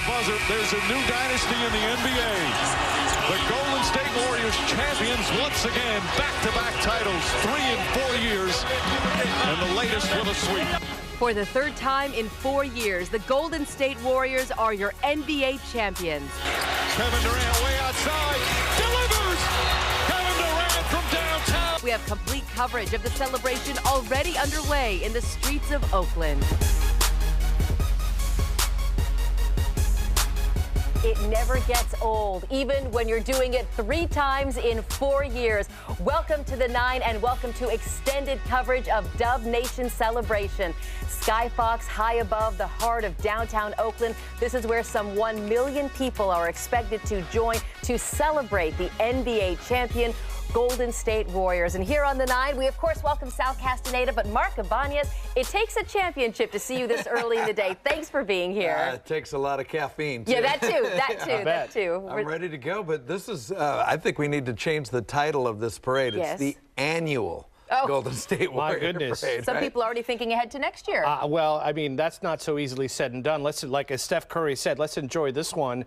the buzzer. There's a new dynasty in the NBA. The Golden State Warriors champions once again, back-to-back titles, 3 in 4 years, and the latest with a sweep. For the third time in 4 years, the Golden State Warriors are your NBA champions. Kevin Durant way outside, delivers! Kevin Durant from downtown. We have complete coverage of the celebration already underway in the streets of Oakland. It never gets old, even when you're doing it 3 times in 4 years. Welcome to the 9 and welcome to extended coverage of Dub Nation Celebration. Skyfox high above the heart of downtown Oakland. This is where some 1 million people are expected to join to celebrate the NBA champion Golden State Warriors. And here on the 9, we of course welcome Sal Castaneda, but Mark Ibanez, it takes a championship to see you this early in the day. Thanks for being here. It takes a lot of caffeine, too. Yeah, that too. I'm ready to go, but this is, I think we need to change the title of this parade. Yes. It's the annual Golden State Warrior Parade. Some right? people are already thinking ahead to next year. Well, I mean, that's not so easily said and done. Let's, like as Steph Curry said, let's enjoy this one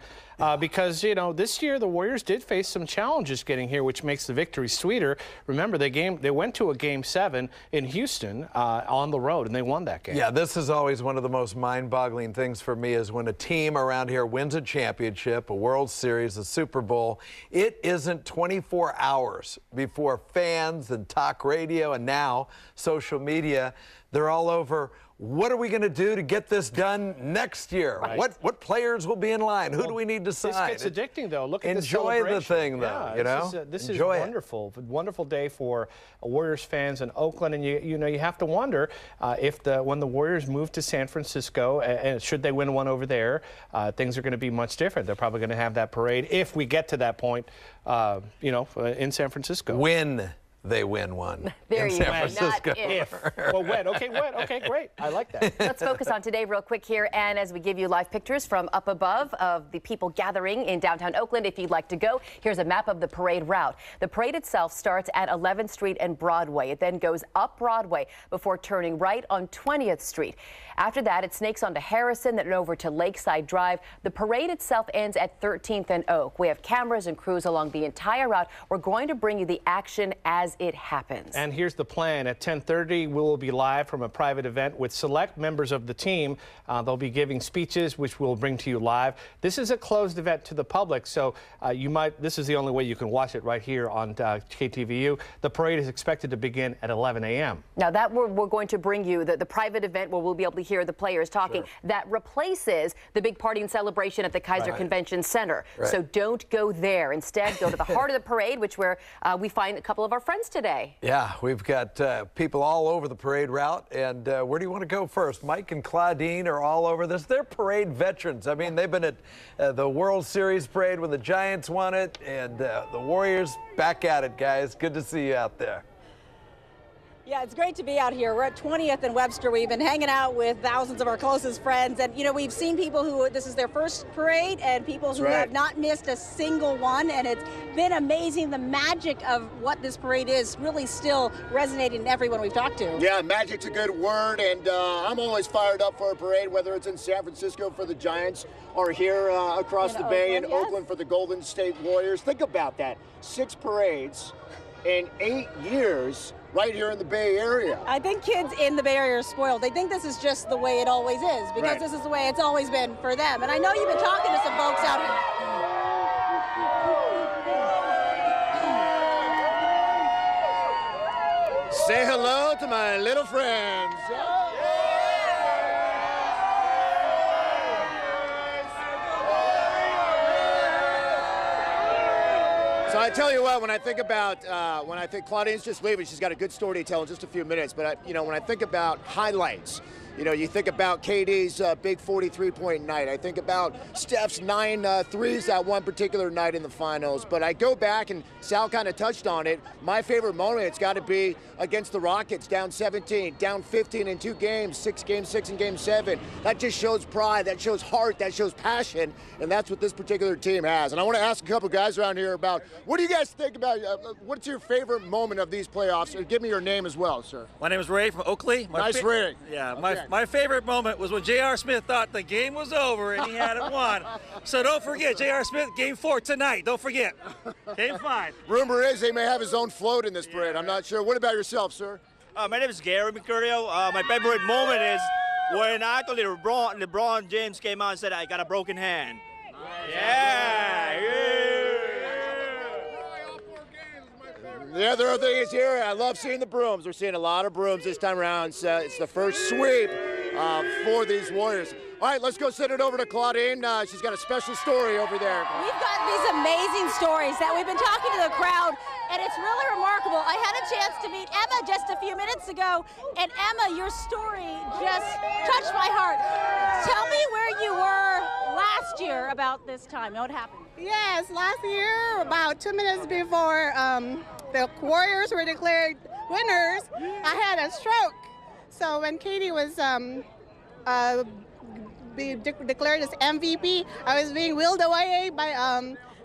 because, you know, this year the Warriors did face some challenges getting here, which makes the victory sweeter. Remember, they went to a Game 7 in Houston on the road, and they won that game. Yeah, this is always one of the most mind-boggling things for me is when a team around here wins a championship, a World Series, a Super Bowl, it isn't 24 hours before fans and talk radio and now social media, they're all over, what are we going to do to get this done next year? Right. What players will be in line? Who do we need to sign? This gets addicting, though. Look at this Enjoy celebration. the thing, though, yeah, you know? This Enjoy is it. wonderful. A wonderful day for Warriors fans in Oakland. And, you know, you have to wonder if when the Warriors move to San Francisco, and should they win one over there, things are going to be much different. They're probably going to have that parade if we get to that point, you know, in San Francisco. When they win one There in you San go. Francisco. Not if. Well, when. Okay, when. Okay, great. I like that. Let's focus on today real quick here, and as we give you live pictures from up above of the people gathering in downtown Oakland, if you'd like to go, here's a map of the parade route. The parade itself starts at 11th Street and Broadway. It then goes up Broadway before turning right on 20th Street. After that, it snakes onto Harrison, then over to Lakeside Drive. The parade itself ends at 13th and Oak. We have cameras and crews along the entire route. We're going to bring you the action as it happens. And here's the plan. At 10:30, we will be live from a private event with select members of the team. They'll be giving speeches, which we'll bring to you live. This is a closed event to the public, so this is the only way you can watch it right here on KTVU. The parade is expected to begin at 11 a.m. Now that we're going to bring you the private event where we'll be able to hear the players talking. Sure. That replaces the big party and celebration at the Kaiser Convention Center. Right. So don't go there. Instead, go to the heart of the parade, which where we find a couple of our friends today. Yeah, we've got people all over the parade route. And where do you want to go first? Mike and Claudine are all over this. They're parade veterans. I mean, they've been at the World Series parade when the Giants won it. And the Warriors back at it, guys. Good to see you out there. Yeah, it's great to be out here. We're at 20th and Webster. We've been hanging out with thousands of our closest friends. And, you know, we've seen people who this is their first parade and people who have not missed a single one. And it's been amazing. The magic of what this parade is really still resonating in everyone we've talked to. Yeah, magic's a good word. And I'm always fired up for a parade, whether it's in San Francisco for the Giants or here across the bay in Oakland for the Golden State Warriors. Think about that. 6 parades in 8 years. Right here in the Bay Area. I think kids in the Bay Area are spoiled. They think this is just the way it always is because this is the way it's always been for them. And I know you've been talking to some folks out here. Say hello to my little friends. So I tell you what, when I think Claudine's just leaving, she's got a good story to tell in just a few minutes. But you know, when I think about highlights, you know, you think about KD's big 43-point night. I think about Steph's 9 threes that one particular night in the finals. But I go back, and Sal kind of touched on it. My favorite moment, it's got to be against the Rockets, down 17, down 15 in 2 games, Game 6 and Game 7. That just shows pride, that shows heart, that shows passion, and that's what this particular team has. And I want to ask a couple guys around here about, what do you guys think about, what's your favorite moment of these playoffs? Give me your name as well, sir. My name is Ray from Oakley. Nice Ray. Yeah, okay. here? My favorite moment was when J.R. Smith thought the game was over and he had it won. So don't forget, J.R. Smith, Game 4 tonight. Don't forget. Game 5. Rumor is they may have his own float in this parade. I'm not sure. What about yourself, sir? My name is Gary Mercurio. My favorite moment is when actually LeBron James came out and said, I got a broken hand. Yeah. The other thing is here, I love seeing the brooms. We're seeing a lot of brooms this time around. So it's the first sweep for these Warriors. All right, let's go send it over to Claudine. She's got a special story over there. We've got these amazing stories that we've been talking to the crowd, and it's really remarkable. I had a chance to meet Emma just a few minutes ago, and Emma, your story just touched my heart. Tell me where you were last year about this time. What happened? Yes, last year, about 2 minutes before the Warriors were declared winners, I had a stroke. So when Katie was declared as MVP, I was being wheeled away by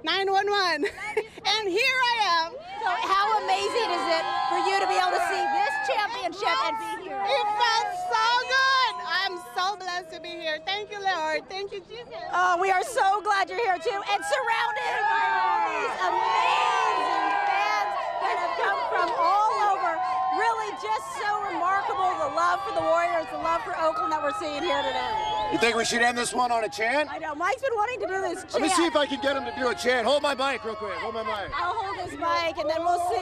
911, and here I am. So how amazing is it for you to be able to see this championship and be here? It felt so good. I'm so blessed to be here. Thank you, Lord. Thank you, Jesus. Oh, we are so glad you're here too, and surrounded by all these amazing fans that have come from all over. Really just so remarkable, the love for the Warriors, the love for Oakland that we're seeing here today. You think we should end this one on a chant? I know, Mike's been wanting to do this chant. Let me see if I can get him to do a chant. Hold my mic real quick. Hold my mic. I'll hold his mic and then we'll see.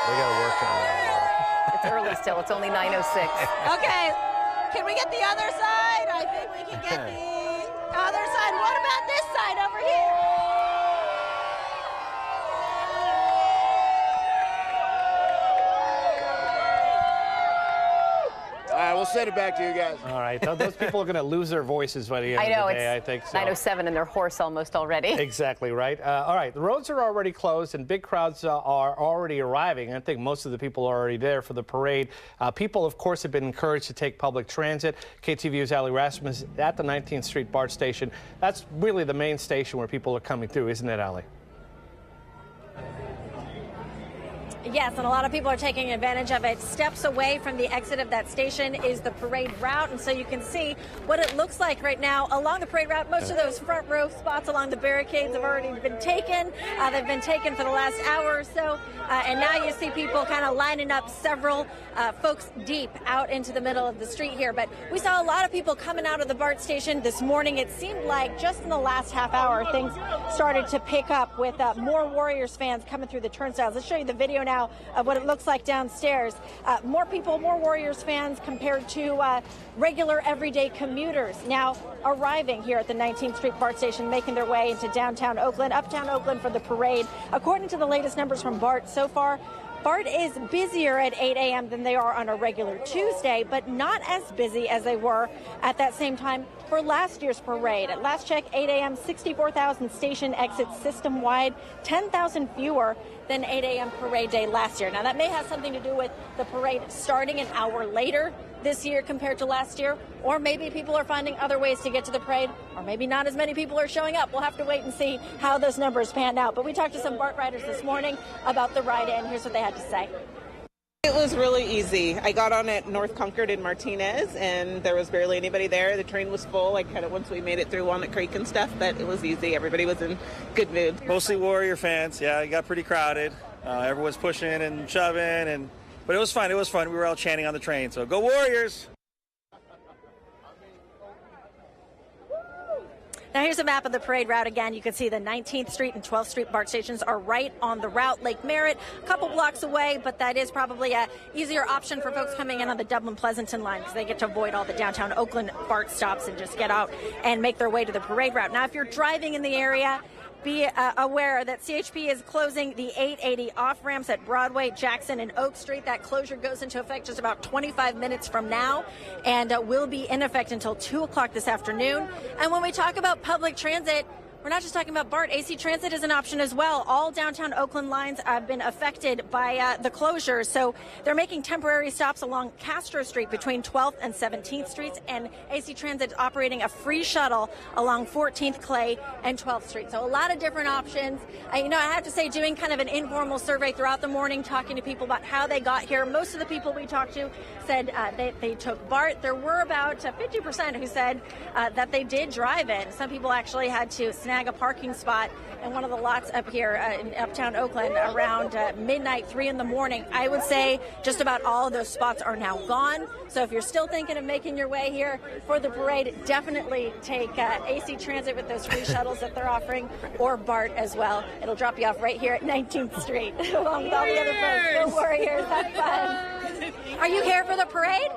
We got to work on that. It's early still. It's only 9:06. Okay, can we get the other side? I think we can get the other side. What about this side over here? All right, we'll send it back to you guys. All right, those people are going to lose their voices by the end I know, of the day, I it's think so. 9:07 and they're hoarse almost already. Exactly right. All right, the roads are already closed and big crowds are already arriving. I think most of the people are already there for the parade. People, of course, have been encouraged to take public transit. KTVU's Ali Rasmus at the 19th Street BART station. That's really the main station where people are coming through, isn't it, Ali? Yes, and a lot of people are taking advantage of it. Steps away from the exit of that station is the parade route, and so you can see what it looks like right now along the parade route. Most of those front row spots along the barricades have already been taken. They've been taken for the last hour or so, and now you see people kind of lining up, several folks deep out into the middle of the street here. But we saw a lot of people coming out of the BART station this morning. It seemed like just in the last half hour, things started to pick up with more Warriors fans coming through the turnstiles. Let's show you the video now of what it looks like downstairs. More people, more Warriors fans compared to regular everyday commuters now arriving here at the 19th Street BART station, making their way into downtown Oakland, uptown Oakland for the parade. According to the latest numbers from BART so far, BART is busier at 8 a.m. than they are on a regular Tuesday, but not as busy as they were at that same time for last year's parade. At last check, 8 a.m., 64,000 station exits system-wide, 10,000 fewer than 8 a.m. parade day last year. Now, that may have something to do with the parade starting an hour later this year compared to last year, or maybe people are finding other ways to get to the parade, or maybe not as many people are showing up. We'll have to wait and see how those numbers pan out. But we talked to some BART riders this morning about the ride, and here's what they had to say. It was really easy. I got on at North Concord in Martinez, and there was barely anybody there. The train was full, like kind of once we made it through Walnut Creek and stuff, but it was easy. Everybody was in good mood. Mostly Warrior fans. Yeah, it got pretty crowded. Everyone's pushing and shoving, but it was fun. It was fun. We were all chanting on the train. So go Warriors! Now here's a map of the parade route again. You can see the 19th Street and 12th Street BART stations are right on the route. Lake Merritt, a couple blocks away, but that is probably an easier option for folks coming in on the Dublin-Pleasanton line because they get to avoid all the downtown Oakland BART stops and just get out and make their way to the parade route. Now, if you're driving in the area, be aware that CHP is closing the 880 off-ramps at Broadway, Jackson, and Oak Street. That closure goes into effect just about 25 minutes from now and will be in effect until 2 o'clock this afternoon. And when we talk about public transit, we're not just talking about BART. AC Transit is an option as well. All downtown Oakland lines have been affected by the closures, so they're making temporary stops along Castro Street between 12th and 17th Streets, and AC Transit operating a free shuttle along 14th Clay and 12th Street. So a lot of different options. I have to say, doing kind of an informal survey throughout the morning, talking to people about how they got here. Most of the people we talked to said they took BART. There were about 50% who said that they did drive in. Some people actually had to snag a parking spot in one of the lots up here in uptown Oakland around midnight, 3 in the morning. I would say just about all of those spots are now gone. So if you're still thinking of making your way here for the parade, definitely take AC Transit with those free shuttles that they're offering, or BART as well. It'll drop you off right here at 19th Street along with all the other folks. Go Warriors, have fun. Are you here for the parade?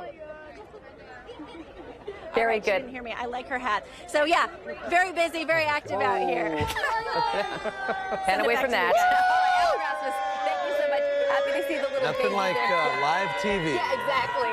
Very right, good. She didn't hear me. I like her hat. So yeah, very busy, very active out here. Can't away from that. Thank you so much. Happy to see the little Nothing baby like there. live TV. Yeah, exactly.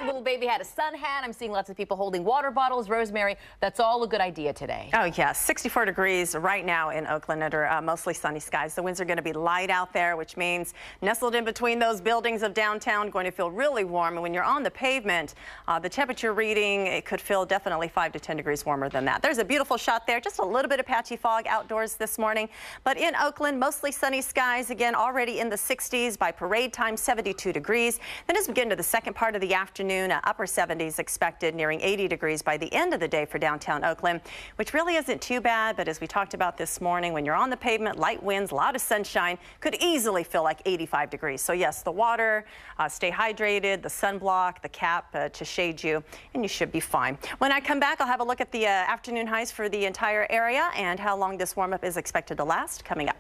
Little baby had a sun hat. I'm seeing lots of people holding water bottles. Rosemary, that's all a good idea today. Oh, yeah. 64 degrees right now in Oakland under mostly sunny skies. The winds are going to be light out there, which means nestled in between those buildings of downtown, going to feel really warm. And when you're on the pavement, the temperature reading, it could feel definitely 5 to 10 degrees warmer than that. There's a beautiful shot there. Just a little bit of patchy fog outdoors this morning. But in Oakland, mostly sunny skies. Again, already in the 60s by parade time, 72 degrees. Then as we get into the second part of the afternoon, upper 70s expected, nearing 80 degrees by the end of the day for downtown Oakland, which really isn't too bad. But as we talked about this morning, when you're on the pavement, light winds, a lot of sunshine, could easily feel like 85 degrees. So yes, the water, stay hydrated, the sunblock, the cap to shade you, and you should be fine. When I come back, I'll have a look at the afternoon highs for the entire area and how long this warm-up is expected to last coming up.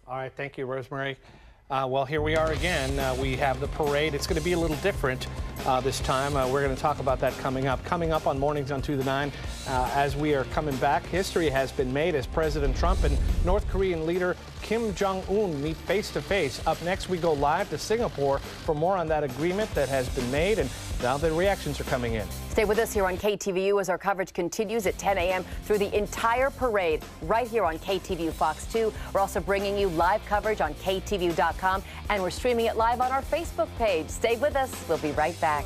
All right, thank you, Rosemary. Well, here we are again. We have the parade. It's going to be a little different this time. We're going to talk about that coming up. Coming up on Mornings on 2 to 9, as we are coming back, history has been made as President Trump and North Korean leader Kim Jong-un meet face-to-face. Up next, we go live to Singapore for more on that agreement that has been made, and now the reactions are coming in. Stay with us here on KTVU as our coverage continues at 10 a.m. through the entire parade right here on KTVU Fox 2. We're also bringing you live coverage on KTVU.com, and we're streaming it live on our Facebook page. Stay with us. We'll be right back.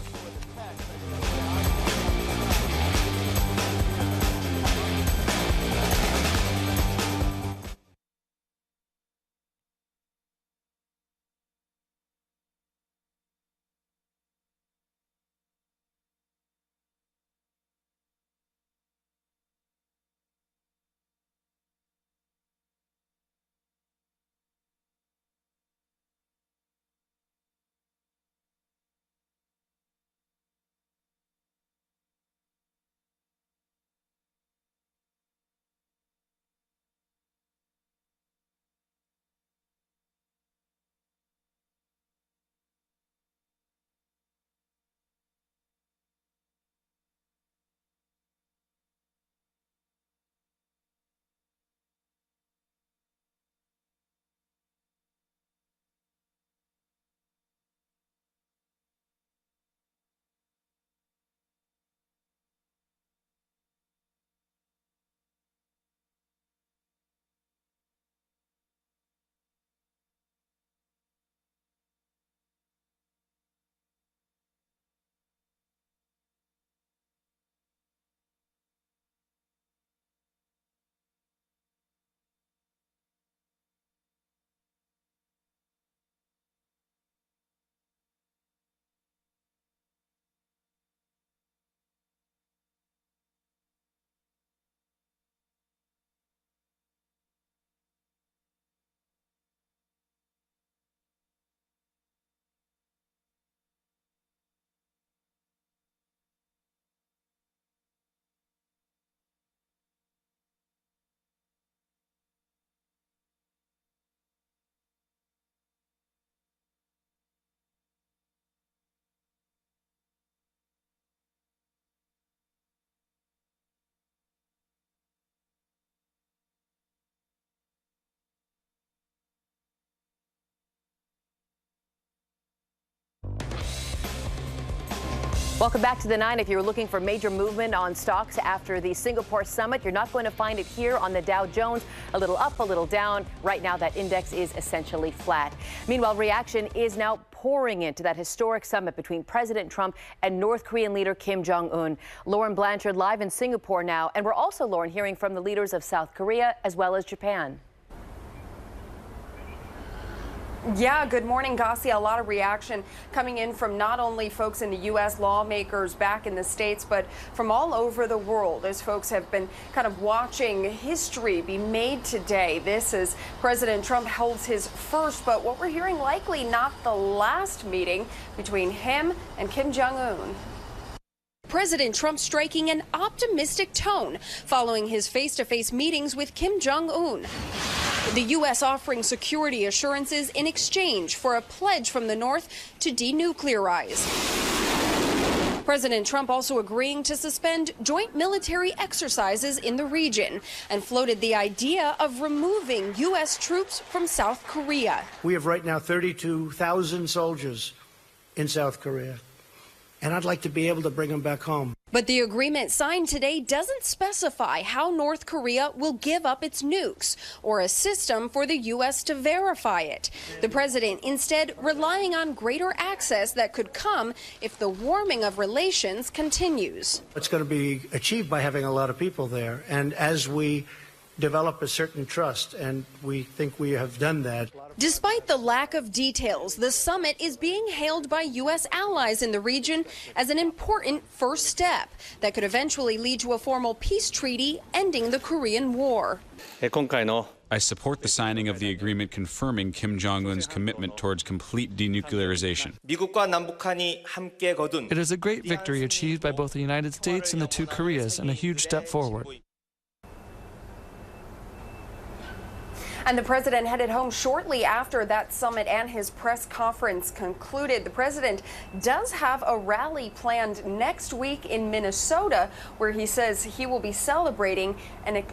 Welcome back to the 9. If you're looking for major movement on stocks after the Singapore summit, you're not going to find it here on the Dow Jones. A little up, a little down. Right now, that index is essentially flat. Meanwhile, reaction is now pouring into that historic summit between President Trump and North Korean leader Kim Jong-un. Lauren Blanchard live in Singapore now. And we're also, Lauren, hearing from the leaders of South Korea as well as Japan. Yeah, good morning, Gassia. A lot of reaction coming in from not only folks in the U.S., lawmakers back in the States, but from all over the world as folks have been kind of watching history be made today. This is President Trump holds his first, but what we're hearing likely not the last meeting between him and Kim Jong-un. President Trump striking an optimistic tone following his face-to-face meetings with Kim Jong-un. The U.S. offering security assurances in exchange for a pledge from the North to denuclearize. President Trump also agreeing to suspend joint military exercises in the region and floated the idea of removing U.S. troops from South Korea. We have right now 32,000 soldiers in South Korea, and I'd like to be able to bring them back home. But the agreement signed today doesn't specify how North Korea will give up its nukes or a system for the U.S. to verify it. The president instead relying on greater access that could come if the warming of relations continues. It's going to be achieved by having a lot of people there. And as we develop a certain trust, and we think we have done that. Despite the lack of details, the summit is being hailed by U.S. allies in the region as an important first step that could eventually lead to a formal peace treaty ending the Korean War. I support the signing of the agreement confirming Kim Jong-un's commitment towards complete denuclearization. It is a great victory achieved by both the United States and the two Koreas and a huge step forward. And the president headed home shortly after that summit and his press conference concluded. The president does have a rally planned next week in Minnesota, where he says he will be celebrating a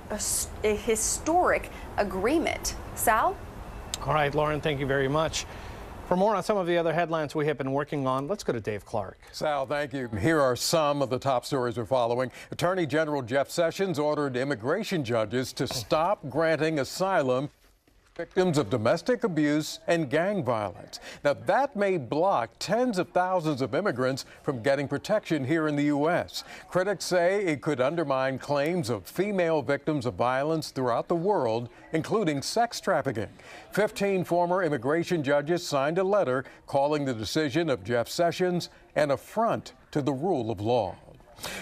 historic agreement. Sal? All right, Lauren, thank you very much. For more on some of the other headlines we have been working on, let's go to Dave Clark. Sal, thank you. Here are some of the top stories we're following. Attorney General Jeff Sessions ordered immigration judges to stop granting asylum victims of domestic abuse and gang violence. Now, that may block tens of thousands of immigrants from getting protection here in the U.S. Critics say it could undermine claims of female victims of violence throughout the world, including sex trafficking. 15 former immigration judges signed a letter calling the decision of Jeff Sessions an affront to the rule of law.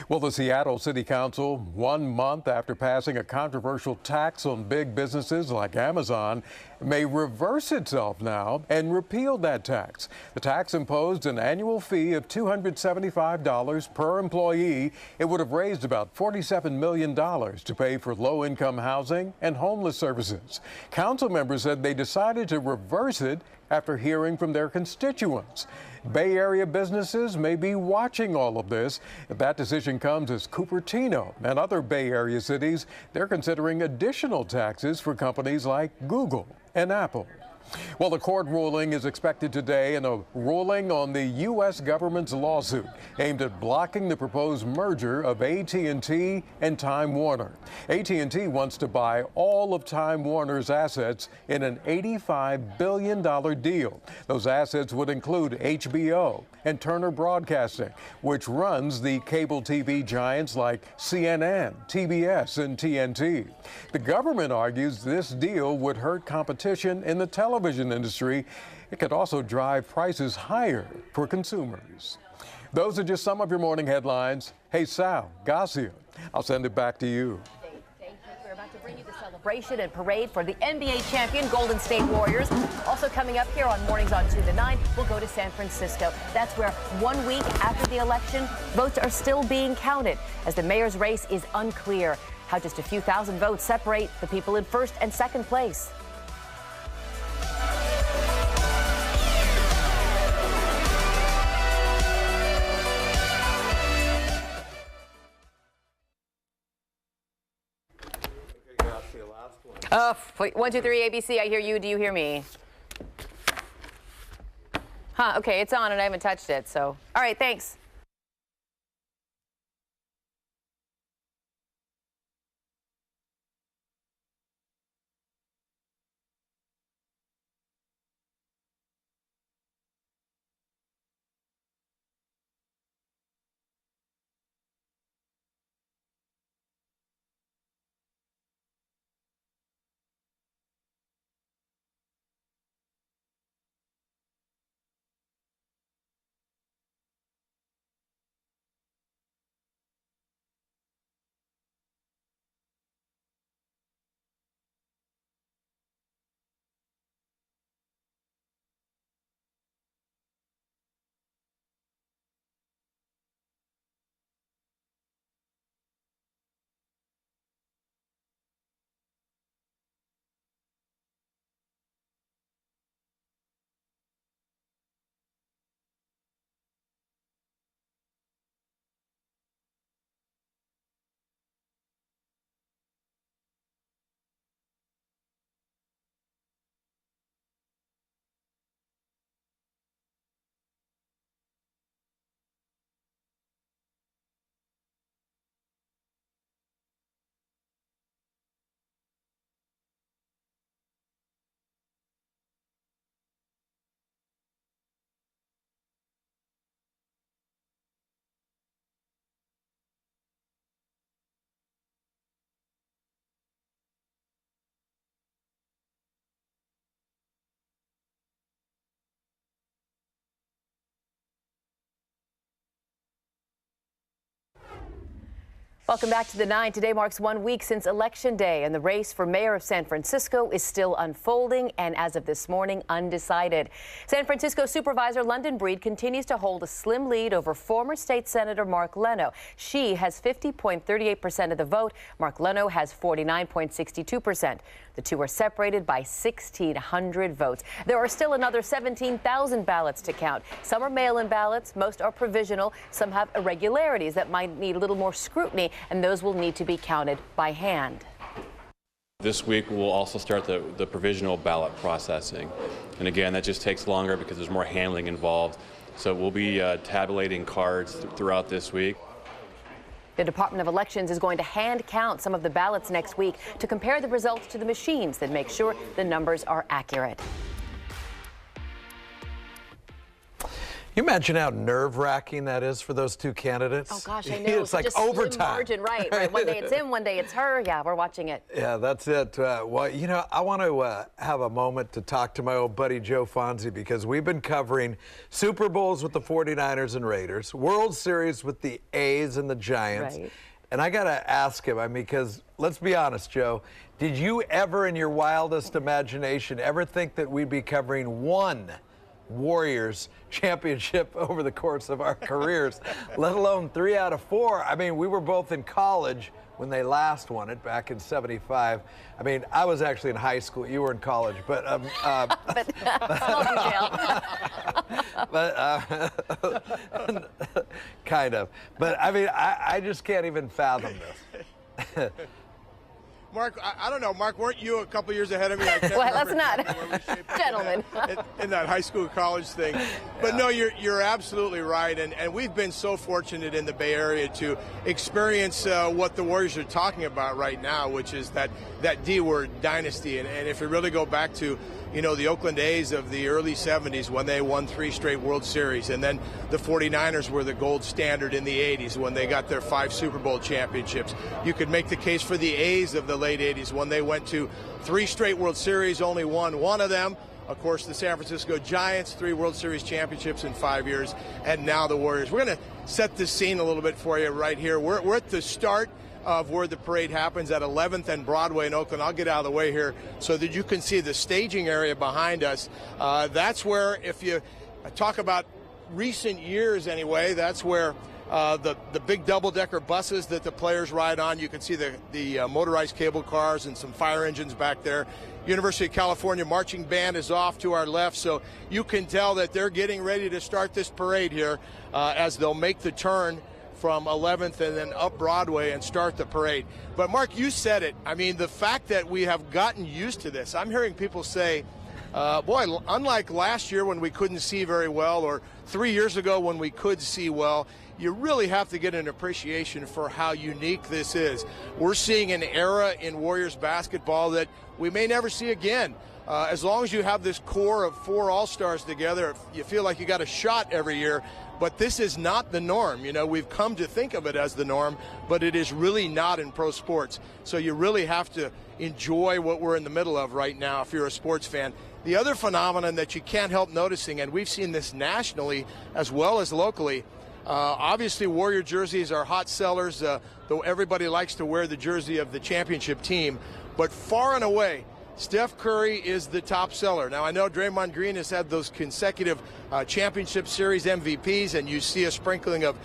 Well, the Seattle City Council, 1 month after passing a controversial tax on big businesses like Amazon, may reverse itself now and repeal that tax. The tax imposed an annual fee of $275 per employee. It would have raised about $47 million to pay for low-income housing and homeless services. Council members said they decided to reverse it after hearing from their constituents. Bay Area businesses may be watching all of this. That decision comes as Cupertino and other Bay Area cities, they're considering additional taxes for companies like Google and Apple. Well, the court ruling is expected today in a ruling on the U.S. government's lawsuit aimed at blocking the proposed merger of AT&T and Time Warner. AT&T wants to buy all of Time Warner's assets in an $85 billion deal. Those assets would include HBO and Turner Broadcasting, which runs the cable TV giants like CNN, TBS, and TNT. The government argues this deal would hurt competition in the television industry. It could also drive prices higher for consumers. Those are just some of your morning headlines. Hey, Sal, Gassia, I'll send it back to you. We're about to bring you the celebration and parade for the NBA champion Golden State Warriors. Also coming up here on Mornings on 2 to 9, we'll go to San Francisco. That's where 1 week after the election, votes are still being counted as the mayor's race is unclear. How just a few thousand votes separate the people in first and second place. Wait, 1, 2, 3, ABC, I hear you. Do you hear me? Okay, it's on and I haven't touched it, so. All right, thanks. Welcome back to the 9. Today marks 1 week since Election Day, and the race for mayor of San Francisco is still unfolding and, as of this morning, undecided. San Francisco Supervisor London Breed continues to hold a slim lead over former State Senator Mark Leno. She has 50.38% of the vote. Mark Leno has 49.62%. The two are separated by 1,600 votes. There are still another 17,000 ballots to count. Some are mail-in ballots, most are provisional, some have irregularities that might need a little more scrutiny, and those will need to be counted by hand. This week we'll also start the provisional ballot processing. And again, that just takes longer because there's more handling involved. So we'll be tabulating cards throughout this week. The Department of Elections is going to hand count some of the ballots next week to compare the results to the machines that make sure the numbers are accurate. You imagine how nerve-wracking that is for those two candidates? Oh, gosh, I know. It's like just overtime. Slim margin, right. One day it's him, one day it's her. Yeah, we're watching it. Yeah, that's it. Well, you know, I want to have a moment to talk to my old buddy Joe Fonzie, because we've been covering Super Bowls with the 49ers and Raiders, World Series with the A's and the Giants. Right. And I got to ask him, because let's be honest, Joe, did you ever in your wildest imagination ever think that we'd be covering one Warriors championship over the course of our careers, let alone 3 out of 4? I mean, we were both in college when they last won it back in ¡75. I mean, I was actually in high school. You were in college, but kind of. But I mean, I just can't even fathom this. Mark, I don't know. Mark, weren't you a couple years ahead of me? Well, let's not. Gentlemen. In that high school, college thing. But no, you're absolutely right. And we've been so fortunate in the Bay Area to experience what the Warriors are talking about right now, which is that D-word, dynasty. And if you really go back to, you know, the Oakland A's of the early 70s when they won 3 straight World Series. And then the 49ers were the gold standard in the 80s when they got their 5 Super Bowl championships. You could make the case for the A's of the late 80s when they went to 3 straight World Series, only won 1 of them. Of course, the San Francisco Giants, 3 World Series championships in 5 years, and now the Warriors. We're going to set the scene a little bit for you right here. We're at the start of where the parade happens at 11th and Broadway in Oakland. I'll get out of the way here so that you can see the staging area behind us. That's where, if you talk about recent years anyway, that's where the big double-decker buses that the players ride on. You can see the motorized cable cars and some fire engines back there. University of California marching band is off to our left, so you can tell that they're getting ready to start this parade here as they'll make the turn from 11th and then up Broadway and start the parade. But Mark, you said it. I mean, the fact that we have gotten used to this. I'm hearing people say, boy, unlike last year when we couldn't see very well, or 3 years ago when we could see well, you really have to get an appreciation for how unique this is. We're seeing an era in Warriors basketball that we may never see again. As long as you have this core of 4 All-Stars together, you feel like you got a shot every year. But this is not the norm. You know, we've come to think of it as the norm, but it is really not in pro sports. So you really have to enjoy what we're in the middle of right now if you're a sports fan. The other phenomenon that you can't help noticing, and we've seen this nationally as well as locally, obviously Warrior jerseys are hot sellers, though everybody likes to wear the jersey of the championship team. But far and away, Steph Curry is the top seller. Now, I know Draymond Green has had those consecutive championship series MVPs, and you see a sprinkling of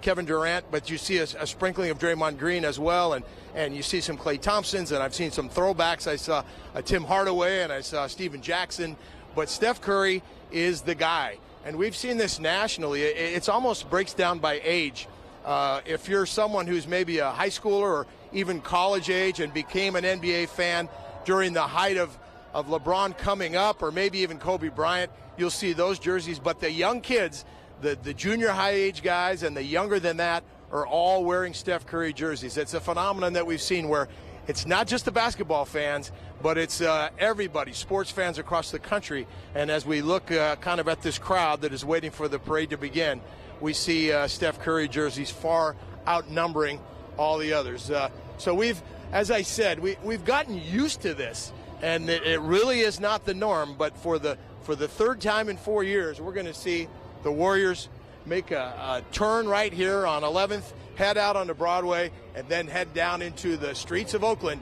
Kevin Durant, but you see a sprinkling of Draymond Green as well, and you see some Klay Thompsons, and I've seen some throwbacks. I saw Tim Hardaway, and I saw Steven Jackson, but Steph Curry is the guy. And we've seen this nationally. It's almost breaks down by age. If you're someone who's maybe a high schooler or even college age and became an NBA fan during the height of LeBron coming up, or maybe even Kobe Bryant, you'll see those jerseys. But the young kids, the junior high age guys and the younger than that, are all wearing Steph Curry jerseys. It's a phenomenon that we've seen where it's not just the basketball fans, but it's everybody, sports fans across the country. And as we look kind of at this crowd that is waiting for the parade to begin, we see Steph Curry jerseys far outnumbering all the others. So we've, as I said, we've gotten used to this, and it really is not the norm. But for the third time in 4 years, we're going to see the Warriors make a turn right here on 11th, head out onto Broadway, and then head down into the streets of Oakland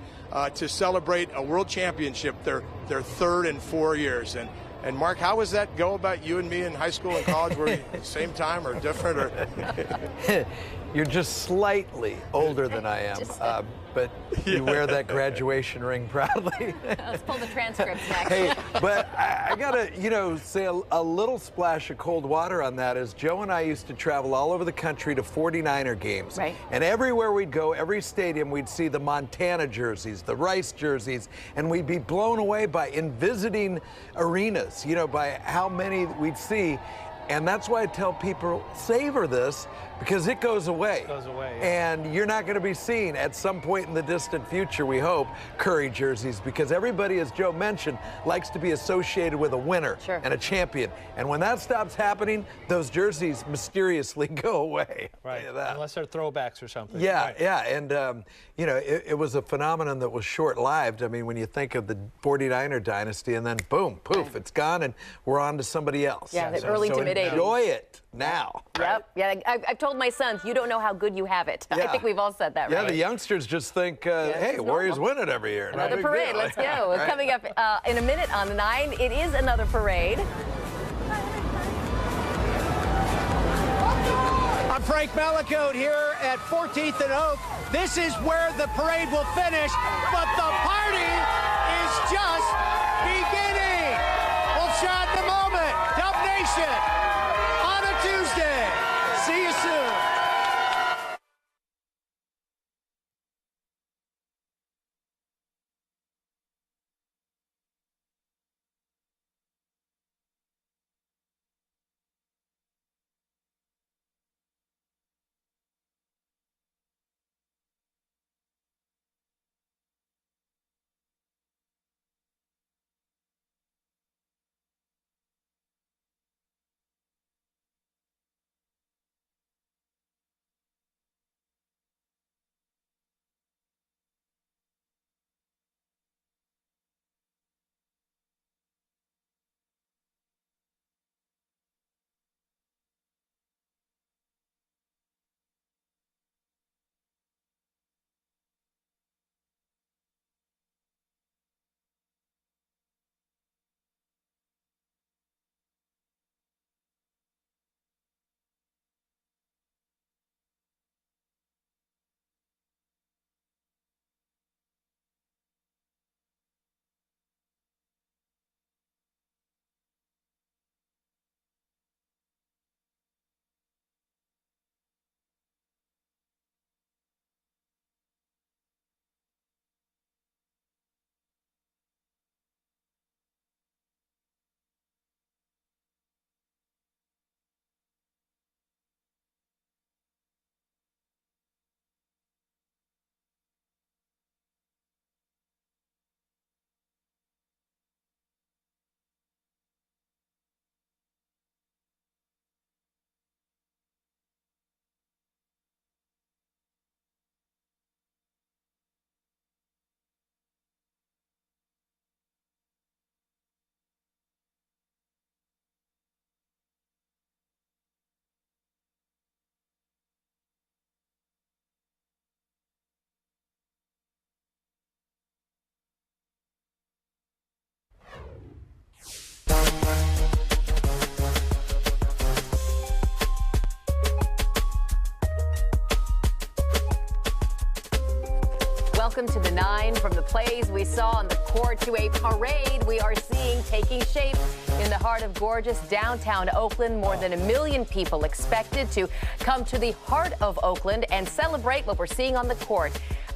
to celebrate a world championship, their third in 4 years. And Mark, how does that go about you and me in high school and college? Were we at the same time or different? Or You're just slightly older than I am, but you wear that graduation ring proudly. Let's pull the transcripts next. Hey, but I gotta, say a little splash of cold water on that is Joe and I used to travel all over the country to 49er games. Right. And everywhere we'd go, every stadium, we'd see the Montana jerseys, the Rice jerseys, and we'd be blown away in visiting arenas, by how many we'd see. And that's why I tell people, savor this, because it goes away. It goes away, yeah. And you're not going to be seeing, at some point in the distant future, we hope, Curry jerseys, because everybody, as Joe mentioned, likes to be associated with a winner and a champion. And when that stops happening, those jerseys mysteriously go away. Right, unless they're throwbacks or something. Yeah, right. yeah, and it was a phenomenon that was short-lived. I mean, when you think of the 49er dynasty, and then boom, poof, it's gone, and we're on to somebody else. Yeah, the early to mid-'80s. Enjoy it now. Yep, yeah, I've told my sons, you don't know how good you have it. Yeah. I think we've all said that, Yeah, right? the youngsters just think, hey, Warriors win it every year. Another parade, let's go. Right. Coming up in a minute on the 9, it is another parade. I'm Frank Malakote here at 14th and Oak. This is where the parade will finish, but the party is just beginning. We'll shot the moment. Dub Nation on a Tuesday. See you soon. Welcome to the 9, from the plays we saw on the court to a parade we are seeing taking shape in the heart of gorgeous downtown Oakland. More than 1 million people expected to come to the heart of Oakland and celebrate what we're seeing on the court.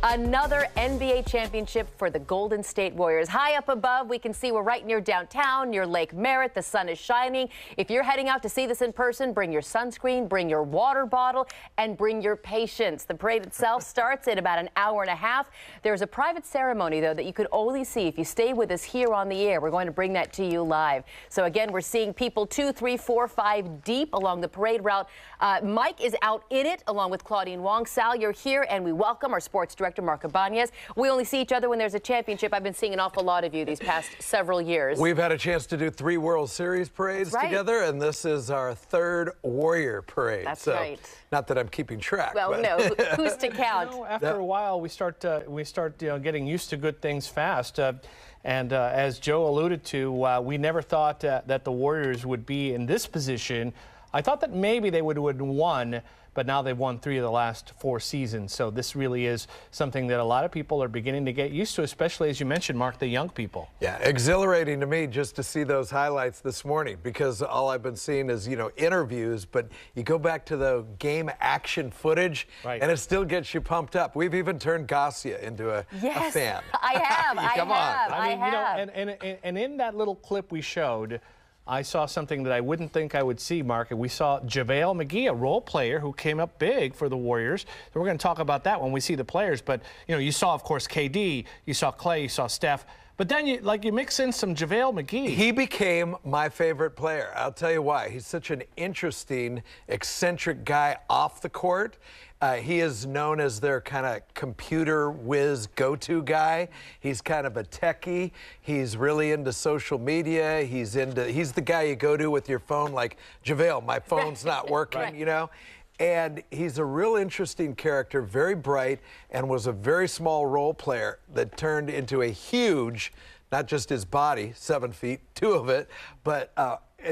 Another NBA championship for the Golden State Warriors. High up above, we can see we're right near downtown, near Lake Merritt. The sun is shining. If you're heading out to see this in person, bring your sunscreen, bring your water bottle, and bring your patience. The parade itself starts in about an hour and a half. There's a private ceremony, though, that you could only see if you stay with us here on the air. We're going to bring that to you live. So again, we're seeing people 2, 3, 4, 5 deep along the parade route. Mike is out in it along with Claudine Wong. Sal, you're here, and we welcome our sports director director, Mark Ibanez. We only see each other when there's a championship. I've been seeing an awful lot of you these past several years. We've had a chance to do 3 World Series parades together, and this is our 3rd Warrior parade. That's right. Not that I'm keeping track. Well, but. no, who's to count? After a while, we start getting used to good things fast. And as Joe alluded to, we never thought that the Warriors would be in this position. I thought that maybe they would have won, but now they've won 3 of the last 4 seasons. So this really is something that a lot of people are beginning to get used to, especially, as you mentioned, Mark, the young people. Yeah, exhilarating to me just to see those highlights this morning, because all I've been seeing is, interviews, but you go back to the game action footage, and it still gets you pumped up. We've even turned Garcia into a fan. I have. Come on. I mean, and in that little clip we showed, I saw something that I wouldn't think I would see, Mark. And we saw JaVale McGee, a role player who came up big for the Warriors. So we're going to talk about that when we see the players. But, you saw, of course, KD, you saw Clay, you saw Steph. But then you mix in some JaVale McGee. He became my favorite player. I'll tell you why. He's such an interesting, eccentric guy off the court. He is known as their kind of computer whiz go-to guy. He's kind of a techie. He's really into social media. He's the guy you go to with your phone, like, JaVale, my phone's not working, And he's a real interesting character, very bright, and was a very small role player that turned into a huge, not just his body, 7 feet, 2 of it, but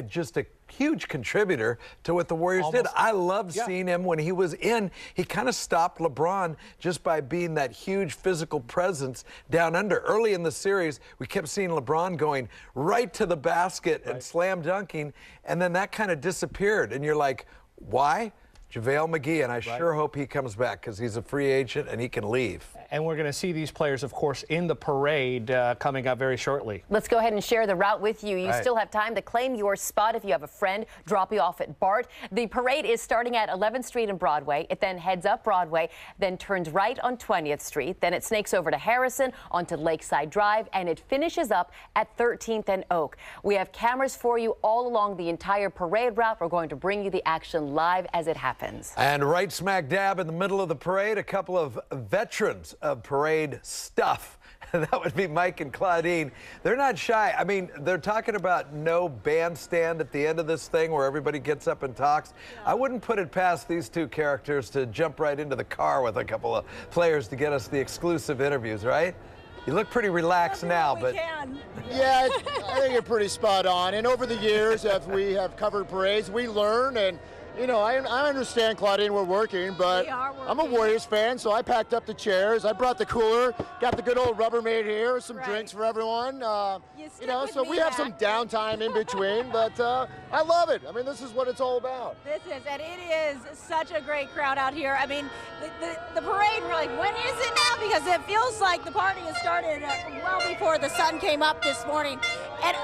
just a huge contributor to what the Warriors did. I loved seeing him when he was in. He kind of stopped LeBron just by being that huge physical presence down under. Early in the series, we kept seeing LeBron going right to the basket and slam dunking, and then that kind of disappeared. And you're like, why? JaVale McGee, and I sure hope he comes back, because he's a free agent and he can leave. And we're going to see these players, of course, in the parade coming up very shortly. Let's go ahead and share the route with you. You still have time to claim your spot if you have a friend drop you off at BART. The parade is starting at 11th Street and Broadway. It then heads up Broadway, then turns right on 20th Street. Then it snakes over to Harrison, onto Lakeside Drive, and it finishes up at 13th and Oak. We have cameras for you all along the entire parade route. We're going to bring you the action live as it happens. And right smack dab in the middle of the parade, a couple of veterans of parade stuff. That would be Mike and Claudine. They're not shy. I mean, they're talking about no bandstand at the end of this thing where everybody gets up and talks. I wouldn't put it past these 2 characters to jump right into the car with a couple of players to get us the exclusive interviews, right? You look pretty relaxed now, but... Yeah, I think you're pretty spot on. And over the years, as we have covered parades, we learn, and I understand, Claudine, we're working, but I'm a Warriors fan, so I packed up the chairs. I brought the cooler, got the good old Rubbermaid here, some drinks for everyone. So we have some downtime in between, but I love it. I mean, this is what it's all about. And it is such a great crowd out here. I mean, the parade, we're like, when is it now? Because it feels like the party has started well before the sun came up this morning. And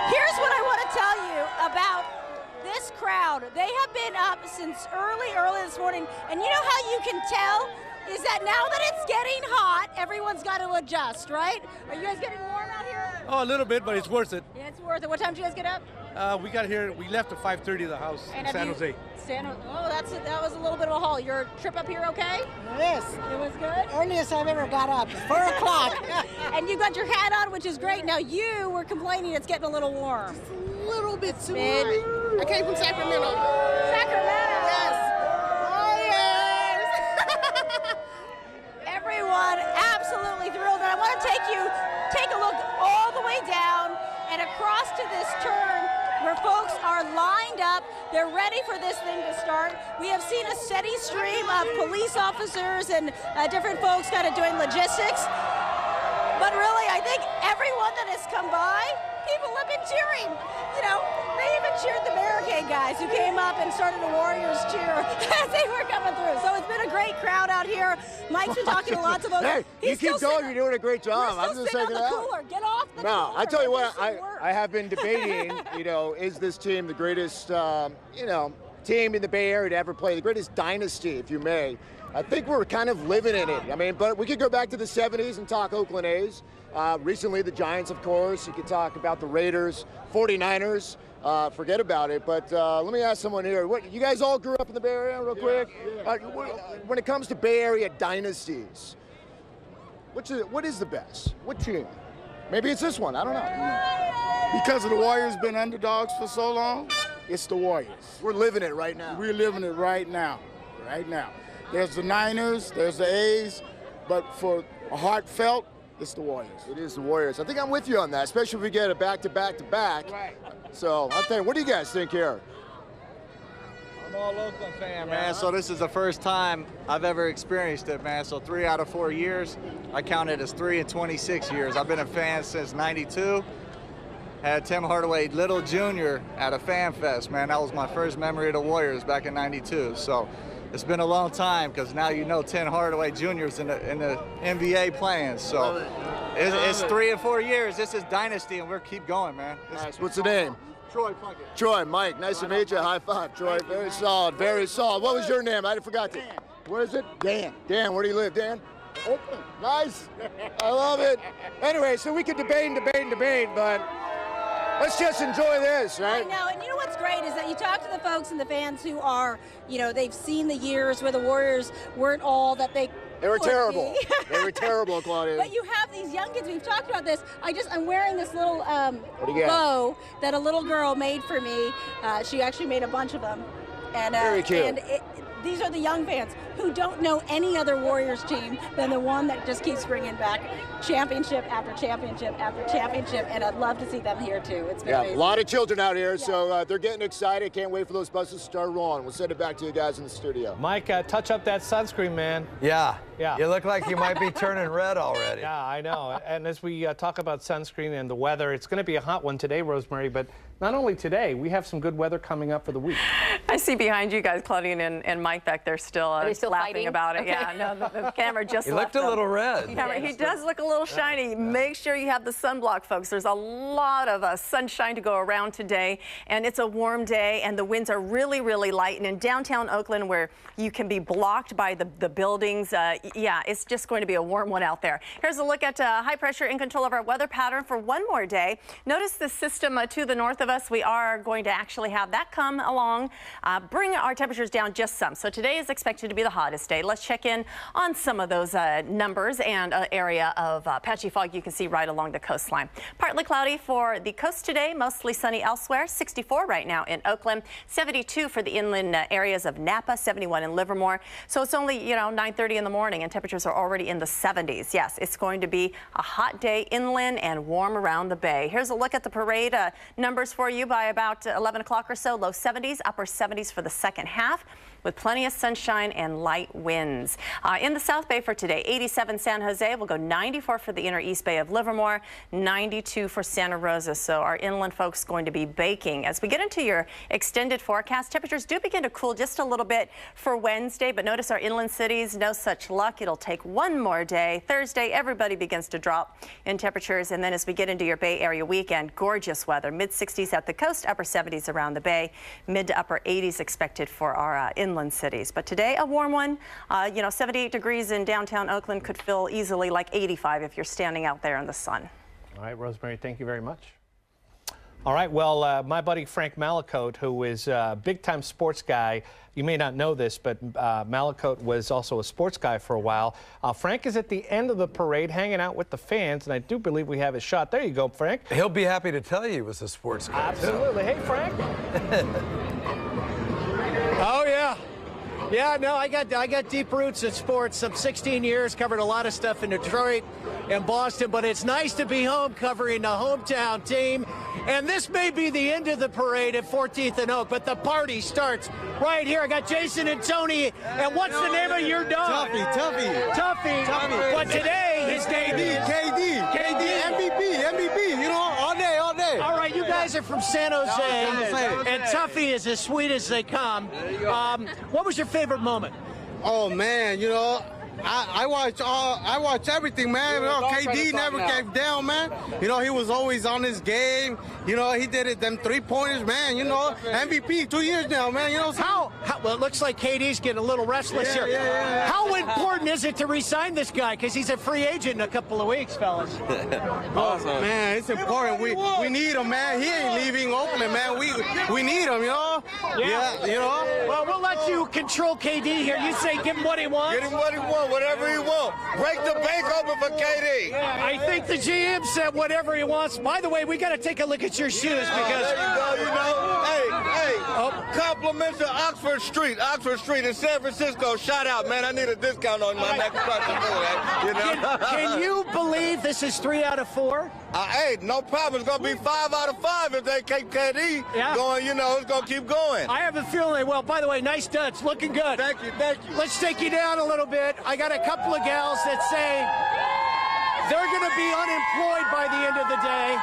here's what I want to tell you about this crowd. They have been up since early this morning, and you know how you can tell is that now that it's getting hot, everyone's got to adjust, right? Are you guys getting warm out here? Oh, a little bit, but it's worth it. Yeah, it's worth it. What time did you guys get up? We got here, we left at 5:30 the house in San Jose. That was a little bit of a haul. Your trip up here okay? Yes. It was good? Earliest I've ever got up, 4 o'clock. And you got your hat on, which is great. Now you were complaining it's getting a little warm. Just a little bit too warm. I came from Sacramento. Sacramento? Yes. Everyone absolutely thrilled. And I want to take a look all the way down and across to this turn where folks are lined up. They're ready for this thing to start. We have seen a steady stream of police officers and different folks kind of doing logistics. But really, I think everyone that has come by, people have been cheering. They even cheered the barricade guys who came up and started a Warriors cheer as they were coming through. So it's been a great crowd out here. Mike's been talking to lots of folks. Hey, you keep going. You're doing a great job. I'm just saying that. Cooler. Get off the cooler. No, I tell you what, I have been debating, is this team the greatest, team in the Bay Area to ever play, the greatest dynasty, if you may. I think we're kind of living in it. I mean, but we could go back to the 70s and talk Oakland A's. Recently, the Giants, of course. You could talk about the Raiders, 49ers. Forget about it. But let me ask someone here. You guys all grew up in the Bay Area, real quick? When it comes to Bay Area dynasties, What is the best? What team? Maybe it's this one. I don't know. Because of the Warriors been underdogs for so long, it's the Warriors. We're living it right now. We're living it right now. Right now. There's the Niners, there's the A's, but for a heartfelt, it's the Warriors. It is the Warriors. I think I'm with you on that, especially if we get a back-to-back-to-back. Right. So I'm thinking, what do you guys think here? I'm all Oakland fan, man, so this is the first time I've ever experienced it, man. So 3 out of 4 years, I count it as 3 in 26 years. I've been a fan since '92. Had Tim Hardaway Little Jr. at a fan fest, man. That was my first memory of the Warriors back in '92. So it's been a long time because now you know Tim Hardaway Jr. is in the NBA playing. So it's 3 and 4 years. This is dynasty, and we'll keep going, man. Nice. What's the name? Troy Plunkett. Troy, Mike, nice to meet you. High five, Troy. Very solid, very solid. What was your name? I forgot to. Where is it? Dan. Dan, where do you live, Dan? Oakland. Nice. I love it. Anyway, so we could debate, but let's just enjoy this, right? I know, and you know what's great is that you talk to the folks and the fans who are, they've seen the years where the Warriors weren't all that they were terrible. They were terrible, Claudia. But you have these young kids. We've talked about this. I'm wearing this little bow that a little girl made for me. She actually made a bunch of them. And, very cute. And these are the young fans who don't know any other Warriors team than the one that just keeps bringing back championship after championship after championship, and I'd love to see them here too. It's been amazing. A lot of children out here, so they're getting excited. Can't wait for those buses to start rolling. We'll send it back to you guys in the studio. Mike, touch up that sunscreen, man. Yeah. Yeah. You look like you might be turning red already. Yeah, I know. And as we talk about sunscreen and the weather, it's going to be a hot one today, Rosemary, but not only today, we have some good weather coming up for the week. I see behind you guys, Claudine and Mike back there still, laughing fighting? about it. Okay. Yeah, no, the camera just He left looked a him. little red. He does look a little shiny. Make sure you have the sunblock, folks. There's a lot of sunshine to go around today, and it's a warm day, and the winds are really, really light. And in downtown Oakland, where you can be blocked by the buildings, it's just going to be a warm one out there. Here's a look at high pressure in control of our weather pattern for one more day. Notice the system to the north of us. We are going to actually have that come along, bring our temperatures down just some. So today is expected to be the hottest day. Let's check in on some of those numbers and area of patchy fog you can see right along the coastline. Partly cloudy for the coast today, mostly sunny elsewhere. 64 right now in Oakland, 72 for the inland areas of Napa, 71 in Livermore. So it's only, 9:30 in the morning and temperatures are already in the 70s. Yes, it's going to be a hot day inland and warm around the bay. Here's a look at the parade numbers for you by about 11 o'clock or so. Low 70s, upper 70s for the second half, with plenty of sunshine and light winds. In the South Bay for today, 87 San Jose. We'll go 94 for the inner East Bay of Livermore, 92 for Santa Rosa. So our inland folks going to be baking. As we get into your extended forecast, temperatures do begin to cool just a little bit for Wednesday, but notice our inland cities, no such luck. It'll take one more day. Thursday, everybody begins to drop in temperatures. And then as we get into your Bay Area weekend, gorgeous weather, mid 60s at the coast, upper 70s around the bay, mid to upper 80s expected for our inland cities. But today, a warm one. 78 degrees in downtown Oakland could feel easily like 85 if you're standing out there in the sun. All right, Rosemary, thank you very much. All right, well, my buddy Frank Malakote, who is a big-time sports guy, you may not know this, but Malakote was also a sports guy for a while. Frank is at the end of the parade hanging out with the fans, and I do believe we have his shot. There you go, Frank. He'll be happy to tell you he was a sports guy. Absolutely. Hey, Frank. Oh, yeah. Yeah, no, I got deep roots in sports. I'm 16 years, covered a lot of stuff in Detroit and Boston, but it's nice to be home covering a hometown team. And this may be the end of the parade at 14th and Oak, but the party starts right here. I got Jason and Tony, and what's the name of your dog? Tuffy. But today, his name is KD, MVP, all day. All right, you guys are from San Jose, and Tuffy is as sweet as they come. What was your favorite moment? Oh man, I watch everything, man. KD never came down, man. He was always on his game. He did it, them 3-pointers, man. MVP 2 years now, man. Well, it looks like KD's getting a little restless here. Yeah. How important is it to re-sign this guy? Because he's a free agent in a couple of weeks, fellas. Awesome. Man, it's important. We need him, man. He ain't leaving Oakland, man. We need him, Yeah, Well, we'll let you control KD here. You say give him what he wants. Get him what he wants. want, whatever he want. Break the bank open for KD. I think the GM said whatever he wants. By the way, we got to take a look at your shoes because. There you go, you know. Hey, compliments to Oxford Street in San Francisco. Shout out, man. I need a discount on my next purchase. You know? Can you believe this is 3 out of 4? Hey, no problem. It's going to be 5 out of 5 if they keep KD going. You know, it's going to keep going. I have a feeling. Well, by the way, nice duds. Looking good. Thank you, thank you. Let's take you down a little bit. I got a couple of gals that say they're going to be unemployed by the end of the day.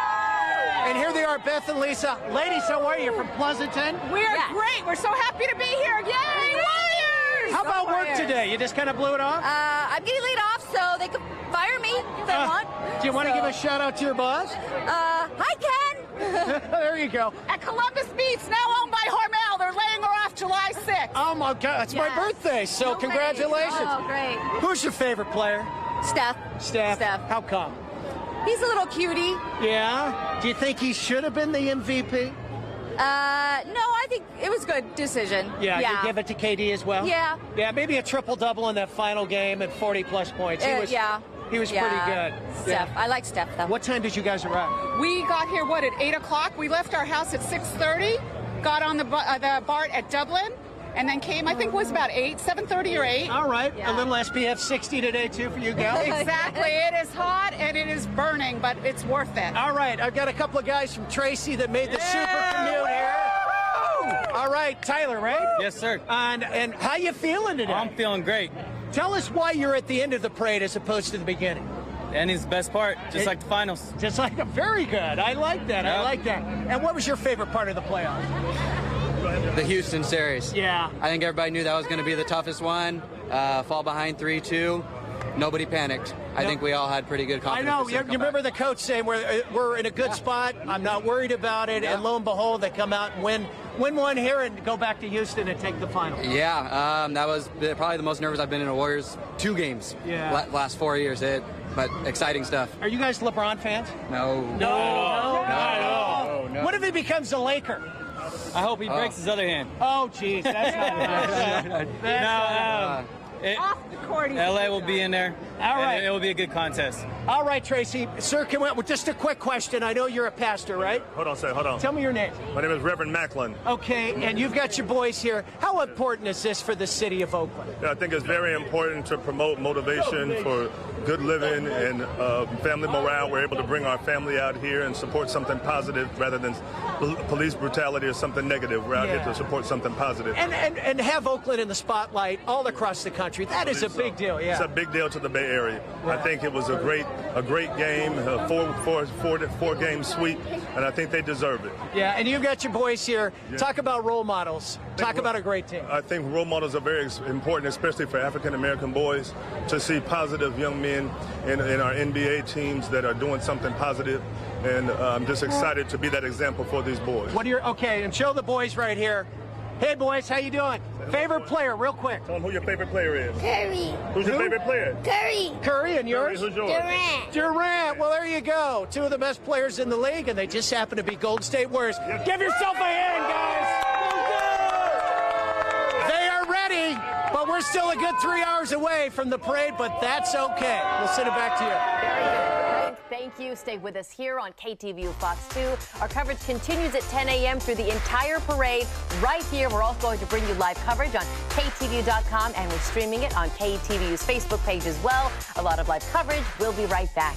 And here they are, Beth and Lisa. Ladies, how are you? From Pleasanton? We are great. We're so happy to be here. Yay, Warriors! How about work today? You just kind of blew it off? I'm getting laid off, so they could fire me if they want. Do you want to give a shout out to your boss? Hi, Ken. There you go. At Columbus Beats, now owned by Hormel. They're laying her off July 6th. Oh, my God. It's my birthday, so congratulations. Oh, great. Who's your favorite player? Steph. Steph. How come? He's a little cutie. Yeah? Do you think he should have been the MVP? No, I think it was a good decision. Yeah, you give it to KD as well? Yeah. Yeah, maybe a triple-double in that final game at 40-plus points. He was pretty good. Steph. I like Steph, though. What time did you guys arrive? We got here, at 8 o'clock? We left our house at 6:30, got on the BART at Dublin, and then came, I think it was about 7:30 or 8. All right. A little SPF 60 today, too, for you guys. Exactly. It is hot and it is burning, but it's worth it. All right. I've got a couple of guys from Tracy that made the super commute here. All right. Tyler, right? Yes, sir. And how you feeling today? I'm feeling great. Tell us why you're at the end of the parade as opposed to the beginning. Ending's the best part, just like the finals. Just like very good. I like that. Yep. I like that. And what was your favorite part of the playoffs? The Houston series. Yeah. I think everybody knew that was going to be the toughest one. Fall behind 3-2. Nobody panicked. I think we all had pretty good confidence. I know. You remember the coach saying we're in a good spot. I'm not worried about it. Yeah. And lo and behold, they come out and win one here and go back to Houston and take the final. Yeah, that was probably the most nervous I've been in a Warriors 2 games. Yeah. Last 4 years. But exciting stuff. Are you guys LeBron fans? No. No. What if he becomes a Laker? I hope he breaks his other hand. Oh, geez. That's not off the court. LA will be in there. All right. It will be a good contest. All right, Tracy. Sir, just a quick question. I know you're a pastor, right? Hold on, sir. Hold on. Tell me your name. My name is Reverend Macklin. Okay, and you've got your boys here. How important is this for the city of Oakland? Yeah, I think it's very important to promote motivation for good living and family morale. We're able to bring our family out here and support something positive rather than police brutality or something negative. We're out here to support something positive. And have Oakland in the spotlight all across the country. That is a big deal, yeah. It's a big deal to the Bay Area. I think it was a great game, a four-game sweep, and I think they deserve it. Yeah, and you've got your boys here. Yeah. Talk about role models. Talk about a great team. I think role models are very important, especially for African-American boys, to see positive young men in our NBA teams that are doing something positive, and I'm just excited to be that example for these boys. Okay, and show the boys right here. Hey, boys, how you doing? Favorite player, real quick. Tell them who your favorite player is. Curry. Who's your favorite player? Curry. Curry, and yours? Curry, who's yours? Durant. Well, there you go. 2 of the best players in the league, and they just happen to be Golden State Warriors. Yes. Give yourself a hand, guys. They are ready, but we're still a good 3 hours away from the parade, but that's okay. We'll send it back to you. Very good. Thank you. Stay with us here on KTVU Fox 2. Our coverage continues at 10 a.m. through the entire parade right here. We're also going to bring you live coverage on KTVU.com, and we're streaming it on KTVU's Facebook page as well. A lot of live coverage. We'll be right back.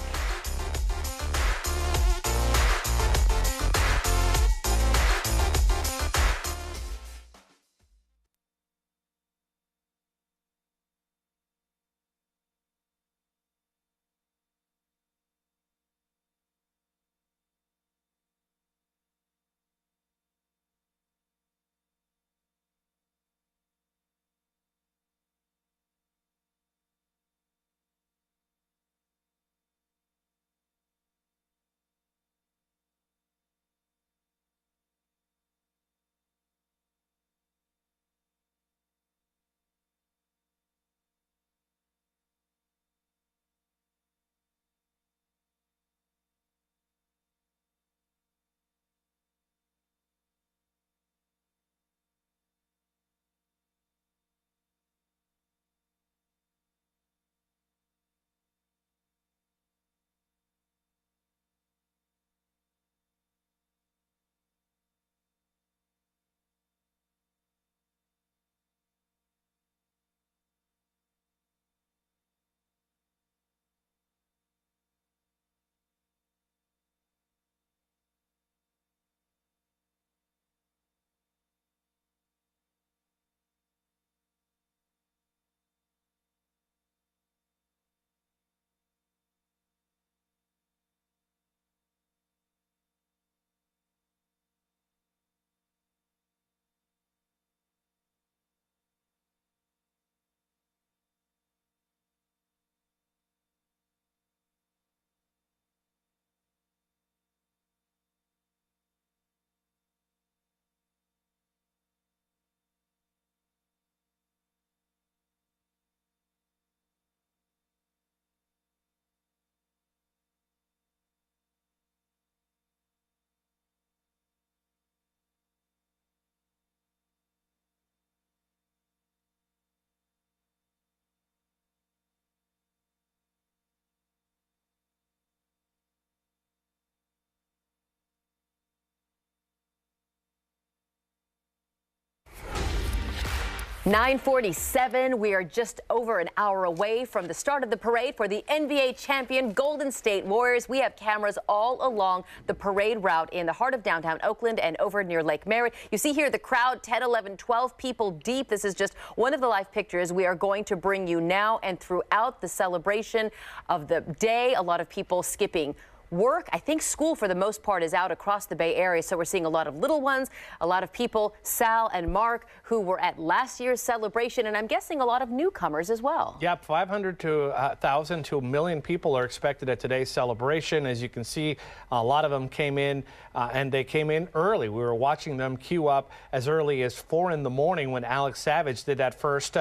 9:47. We are just over an hour away from the start of the parade for the NBA champion Golden State Warriors. We have cameras all along the parade route in the heart of downtown Oakland and over near Lake Merritt. You see here the crowd, 10, 11, 12 people deep. This is just one of the live pictures we are going to bring you now and throughout the celebration of the day. A lot of people skipping work. I think school for the most part is out across the Bay Area, so we're seeing a lot of little ones, a lot of people, Sal and Mark, who were at last year's celebration, and I'm guessing a lot of newcomers as well. Yep, 500 to 1,000 to 1 million people are expected at today's celebration. As you can see, a lot of them came in, and they came in early. We were watching them queue up as early as 4 in the morning when Alex Savage did that first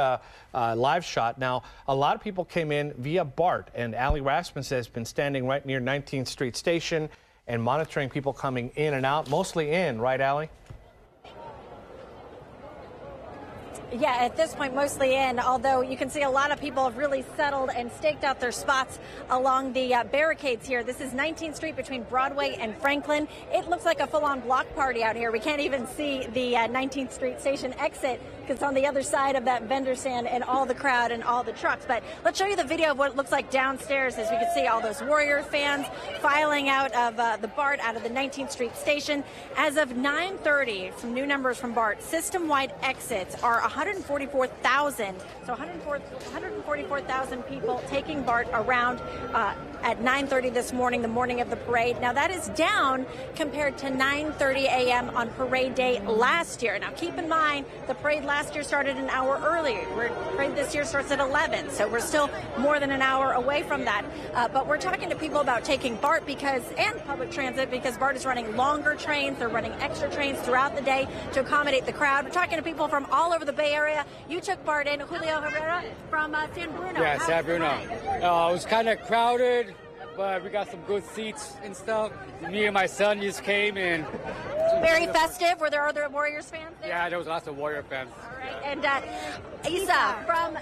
live shot. Now, a lot of people came in via BART, and Allie Rasmussen has been standing right near 19th Street Station and monitoring people coming in and out, mostly in, right, Allie? Yeah, at this point, mostly in, although you can see a lot of people have really settled and staked out their spots along the barricades here. This is 19th Street between Broadway and Franklin. It looks like a full-on block party out here. We can't even see the 19th Street station exit because it's on the other side of that vendor stand and all the crowd and all the trucks. But let's show you the video of what it looks like downstairs as we can see all those Warrior fans filing out of the BART, out of the 19th Street station. As of 9:30, some new numbers from BART, system-wide exits are 144,000. So 144,000 people taking BART around at 9:30 this morning, the morning of the parade. Now that is down compared to 9:30 a.m. on parade day last year. Now keep in mind, the parade last year started an hour earlier. The parade this year starts at 11, so we're still more than an hour away from that. But we're talking to people about taking BART and public transit because BART is running longer trains. They're running extra trains throughout the day to accommodate the crowd. We're talking to people from all over the Bay Area. You took BART in, Julio Herrera from San Bruno. Yeah, San Bruno. It was kind of crowded, but we got some good seats and stuff. Me and my son just came in. Very festive. Were there other Warriors fans there? Yeah, there was lots of Warrior fans. All right. And Isa,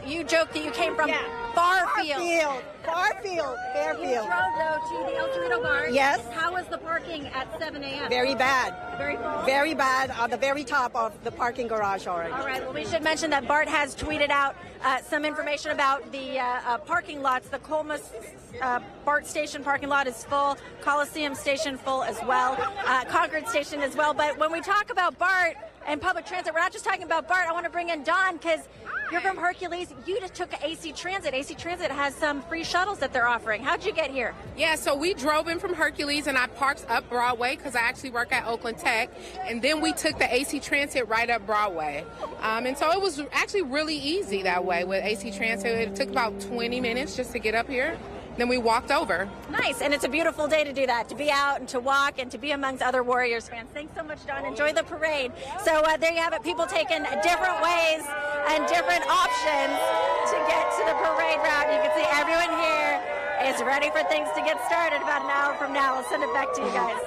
you joked that you came from Fairfield. Fairfield. You drove, though, to the El Torito Bar. Yes. How was the parking at 7 a.m.? Very bad. Very full? Very bad on the very top of the parking garage already. All right. Well, we should mention that BART has tweeted out some information about the parking lots. The Colmus BART station parking lot is full. Coliseum station full as well. Concord station as well. But when we talk about BART and public transit, we're not just talking about BART. I want to bring in Don because you're from Hercules. You just took AC Transit. AC Transit has some free shuttles that they're offering. How'd you get here? Yeah, so we drove in from Hercules and I parked up Broadway because I actually work at Oakland Tech. And then we took the AC Transit right up Broadway. And so it was actually really easy that way with AC Transit. It took about 20 minutes just to get up here. Then we walked over. Nice, and it's a beautiful day to do that, to be out and to walk and to be amongst other Warriors fans. Thanks so much, Don. Enjoy the parade. So there you have it, people taking different ways and different options to get to the parade route. You can see everyone here is ready for things to get started about an hour from now. I'll send it back to you guys.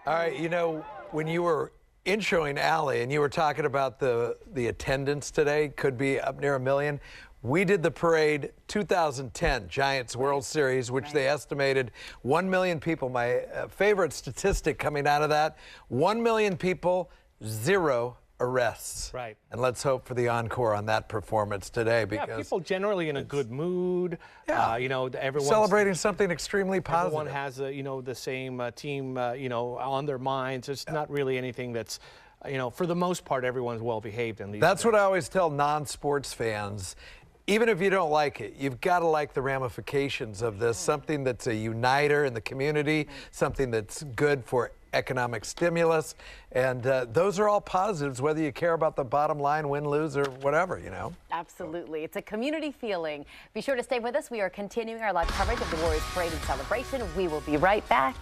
All right, you know, when you were introing Allie and you were talking about the attendance today, could be up near 1 million. We did the parade 2010 Giants World Series, which they estimated 1 million people. My favorite statistic coming out of that, 1 million people, 0 arrests. Right. And let's hope for the encore on that performance today because people generally in a good mood. Yeah. You know, everyone's celebrating something extremely positive. Everyone has, you know, the same team, you know, on their minds. It's not really anything that's, you know, for the most part, everyone's well behaved in these. That's what I always tell non-sports fans. Even if you don't like it, you've got to like the ramifications of this, something that's a uniter in the community, something that's good for economic stimulus, and those are all positives, whether you care about the bottom line, win, lose, or whatever, you know. Absolutely. It's a community feeling. Be sure to stay with us. We are continuing our live coverage of the Warriors Parade and celebration. We will be right back.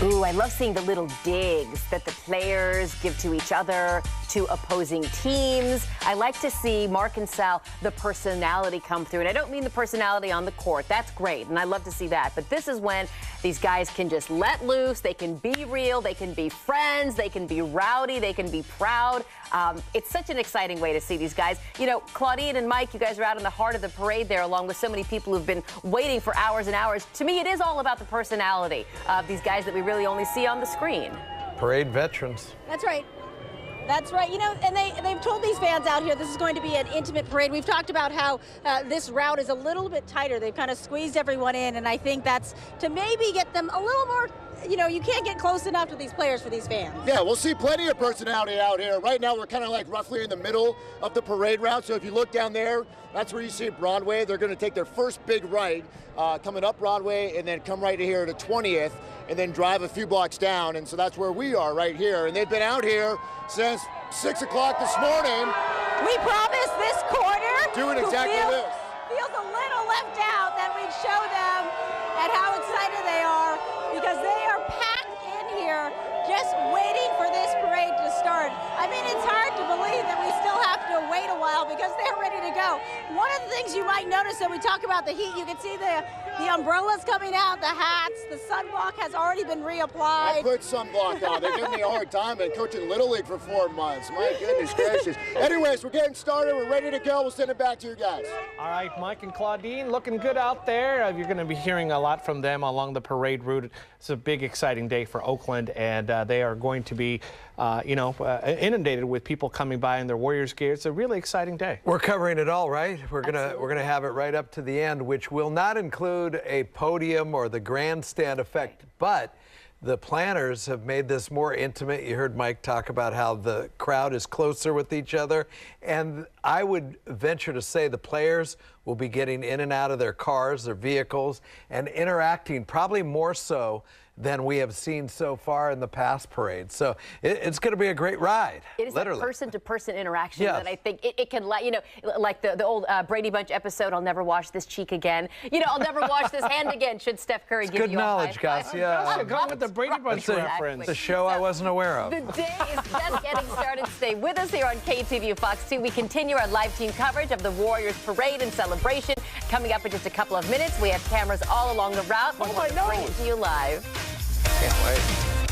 Ooh, I love seeing the little digs that the players give to each other, to opposing teams. I like to see, Mark and Sal, the personality come through. And I don't mean the personality on the court. That's great, and I love to see that. But this is when these guys can just let loose. They can be real. They can be friends. They can be rowdy. They can be proud. It's such an exciting way to see these guys. You know, Claudine and Mike, you guys are out in the heart of the parade there, along with so many people who've been waiting for hours and hours. To me, it is all about the personality of these guys that we really only see on the screen. Parade veterans. That's right. That's right. You know, and they've told these fans out here this is going to be an intimate parade. We've talked about how this route is a little bit tighter. They've kind of squeezed everyone in, and I think that's to maybe get them a little more, you know, you can't get close enough to these players for these fans. Yeah, we'll see plenty of personality out here. Right now, we're kind of like roughly in the middle of the parade route. So if you look down there, that's where you see Broadway. They're going to take their first big right coming up Broadway and then come right here to 20th and then drive a few blocks down. And so that's where we are right here. And they've been out here since 6 o'clock this morning. We promise this quarter doing exactly this. Feels a little left out that we'd show them and how excited they are because they are packed in here just waiting for this parade to start. I mean, it's hard to believe that we still have to wait a while because they're ready to go. One of the things you might notice when we talk about the heat, you can see the umbrellas coming out, the hats, the sunblock has already been reapplied. I put sunblock on. They give me a hard time. Been coaching Little League for 4 months. My goodness gracious. Anyways, we're getting started. We're ready to go. We'll send it back to you guys. All right, Mike and Claudine, looking good out there. You're going to be hearing a lot from them along the parade route. It's a big, exciting day for Oakland, and they are going to be, inundated with people coming by in their Warriors gear. It's a really exciting day. We're covering it all, right? We're gonna have it right up to the end, which will not include a podium or the grandstand effect, but the planners have made this more intimate. You heard Mike talk about how the crowd is closer with each other, and I would venture to say the players will be getting in and out of their cars, their vehicles, and interacting probably more so than we have seen so far in the past parade. So it's going to be a great ride. It is literally. A person-to-person interaction Yes. that I think it can, you know, like the old Brady Bunch episode, I'll never wash this cheek again. You know, I'll never wash this hand again, should Steph Curry give Good you knowledge, a high five. guys. Yeah. Going with the Brady Bunch reference. The show I wasn't aware of. The day is just getting started. Stay with us here on KTVU Fox 2. We continue our live team coverage of the Warriors parade and celebration. Coming up in just a couple of minutes, we have cameras all along the route. We'll bring it to you live. Can't wait.